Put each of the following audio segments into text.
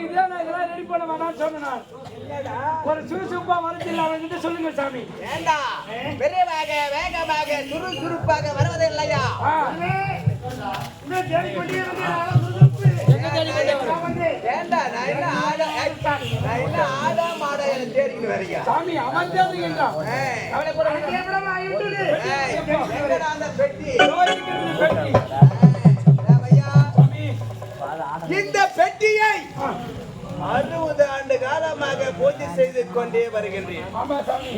பார்த்துக்கிட்டு நான் இதெல்லாம் ரெடி பண்ண வேணாம்னு சொன்னேன். ஒரு சுறுசுறுப்பா வரதில்லை அவன்கிட்ட சொல்லுங்க சாமி. ஏண்டா விரைவாக வேகமாக சுறுசுறுப்பாக வருவது இல்லையா? ஏண்டா நான் என்ன ஆடா மாடா எனக்கு தேடிக்கிட்டு வரீங்க சாமி? அவன் தேடுகின்றான். அவனை கூட அந்த பெட்டி இந்த பெட்டியை 60 ஆண்டு காலமாக பூஜை செய்து கொண்டே வருகின்றேன்.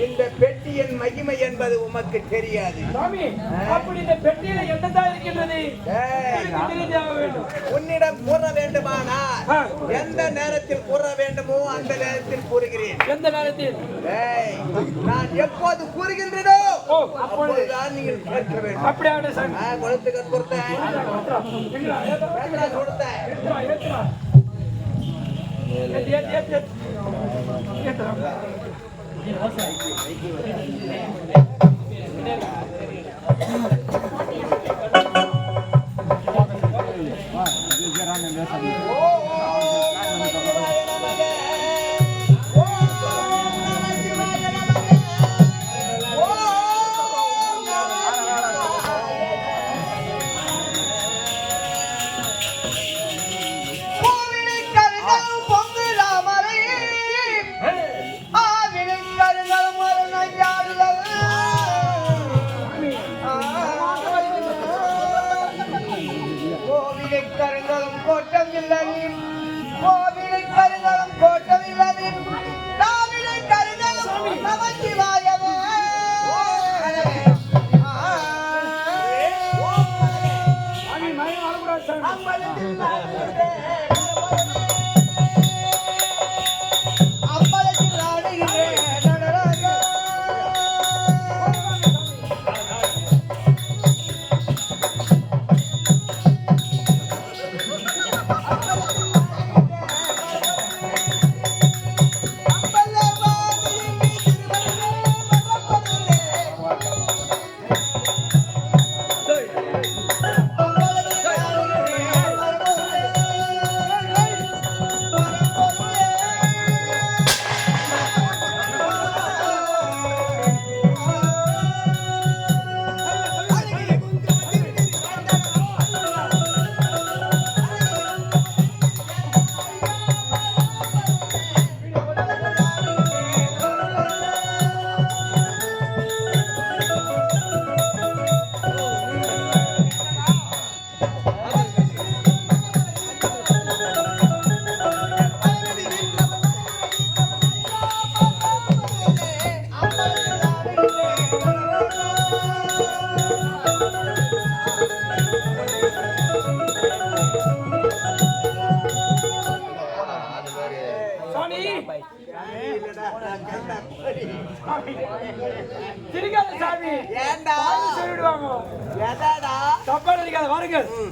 இந்த பெட்டியின் மகிமை என்பது உமக்கு தெரியாது. இந்த பெட்டியில என்னதான் இருக்கின்றது? உன்னிடம் கூற வேண்டுமானால் எந்த நேரத்தில் கூற வேண்டுமோ அந்த நேரத்தில் கூறுகிறேன். எந்த நேரத்தில்? நான் எப்போது கூறுகின்றனோ அப்போதுதான் நீங்கள் கேட்க வேண்டும். அப்படியே சார் கொடுத்துக்க கொடுத்தேன்.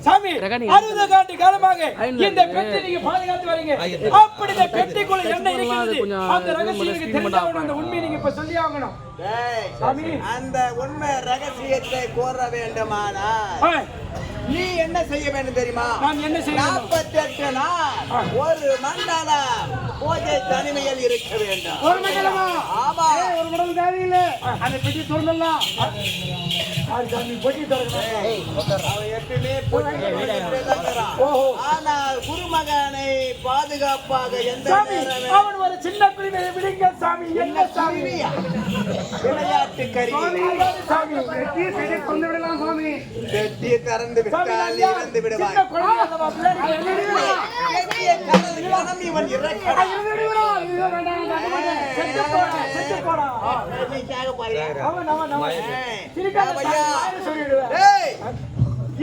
சாமி 60 ஆண்டு காலமாக இந்த பெட்டி நீங்க பாதுகாத்து வரீங்க. அப்படி இந்த பெட்டிக்குள்ள என்ன இருக்குது அந்த ரகசியத்தை தெரிஞ்சாகணும். அந்த உண்மையை நீங்க இப்ப சொல்லி ஆகணும். அந்த உண்மை ரகசியத்தை கூற வேண்டுமானால் நீ என்ன செய்ய வேண்டும் தெரியுமா? நான் என்ன செய்ய? 48 நாள் ஒரு மண்டலம் பூஜை தனிமையில் இருக்க வேண்டும். ஒரு மண்டலமா? ஆமா. ஒரு மண்டலம் தேவையில்லை. அந்த பெட்டி திறந்தலாம். சாமி பெட்டி திறக்கணும். அவன் எப்பவுமே ஆனால் குருமகனை பாதுகாப்பாக எந்த அவன் ஒரு சின்ன பிரிவை விடுங்க சாமி. என்ன சாமி? விளையாட்டு கறி சாமி பெட்டி திறந்து விடலாம் சாமி. பெட்டியை திறந்து விட்டால் இறந்து விடுவாய். இவன் இறக்கிறான்.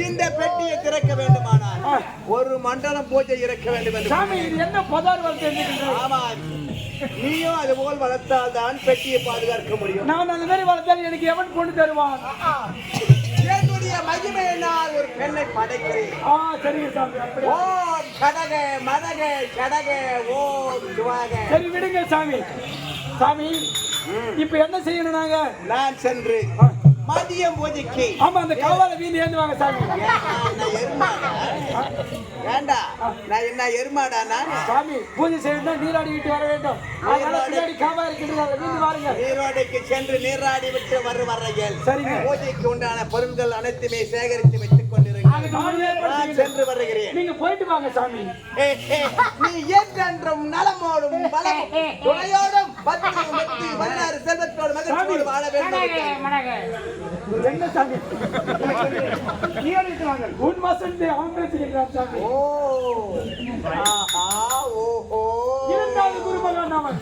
இந்த பெட்டியை திறக்க வேண்டுமானால் ஒரு மண்டலம் பூஜை இறக்க வேண்டும் என்று. ஆமா, நீயும் அது போல் வளர்த்தால் தான் பெட்டியை பாதுகாக்க முடியும். நான் அந்த மாதிரி வளர்த்தால் எனக்கு எவன் கொண்டு தருவான்? என்னுடைய மகிமையினால் ஒரு பெண்ணை படைக்கிறேன். ஓம் கடக மதக கடக ஓம் சுவாக. சரி விடுங்க சாமி. சாமி இப்ப என்ன செய்யணும்? நாங்க நான் சென்று மதியம் பூஜைக்கு ஆமா அந்த காவால வீந்து ஏந்துவாங்க சாமி. வேண்டா நான் என்ன எருமாடா நான்? சாமி பூஜை செய்யணும் நீராடி விட்டு வர வேண்டும். அதனால பின்னாடி காவா இருக்கின்றது வீட்டு வாருங்க. நீரோடைக்கு சென்று நீராடி விட்டு வரையில் சரிங்க. பூஜைக்கு உண்டான பொருட்கள் அனைத்துமே சேகரித்து வைத்துக் கொண்டிருக்கிறேன். நான் சென்று வருகிறேன். நீங்க போயிட்டு வாங்க சாமி. நீ என்றென்றும் நலமோடும் பலமும் துணையோடும் 16 செல்வத்தோடு மகிழ்ச்சியோடு வாழ வேண்டும். என்ன சாமி நீராடிட்டு வாங்க. உன் மாசம் அவன் பேசுகிறான் சாமி. ஓ ஆஹா ஓஹோ இரண்டாவது குருமகன் அவன்.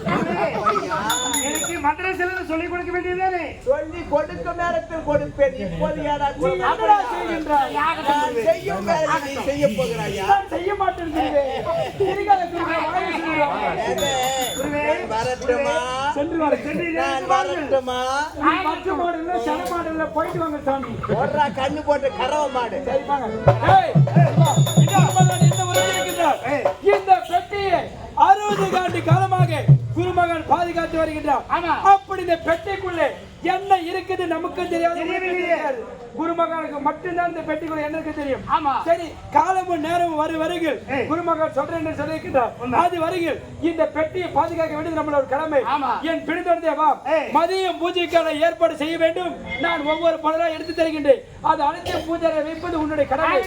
எனக்கு மந்திரத்தில் சொல்லிக் கொடுக்க வேண்டியதானே? சொல்லி கொடுக்கும் நேரத்தில் கொடுப்பேன். இப்போது யாரா என்னடா செய்கின்றாய்? நான் செய்யும் வேலை நீ செய்ய போகிறாயா? நான் செய்ய மாட்டேன் குருவே. இருக்காத குருவே, வாயை சொல்லுறான். நான் வரட்டுமா? சென்று வாங்க. நான் வரட்டுமா? நீ பச்சை மாடு இல்ல, சன மாடு இல்ல, போயிட்டு வாங்க சாமி. ஓடுறா கண்ணு போட்டு கறவை மாடு. சரி வாங்க. ஏய், வா. குருமகன் என்ன வருகிறார்? இந்த பெட்டியை 60 ஆண்டு காலமாக குருமகன் பாதுகாத்து வருகின்றார். அப்படி இந்த பெட்டிக்குள்ளே என்ன இருக்குது நமக்கு தெரியாது. குருமகனுக்கு மட்டும்தான் இந்த பெட்டிக்குள்ள என்ன இருக்கு தெரியும். சரி, காலமும் நேரமும் வருகில் குருமகன் சொல்றேன் சொல்லியிருக்கிறார். அது வருகில் இந்த பெட்டியை பாதுகாக்க வேண்டியது நம்மளோட கடமை. என் பிடித்தே வா. மதியம் பூஜைக்கான ஏற்பாடு செய்ய வேண்டும். நான் ஒவ்வொரு பலரா எடுத்து தருகின்றேன். அது அனைத்து பூஜை வைப்பது உன்னுடைய கடமை.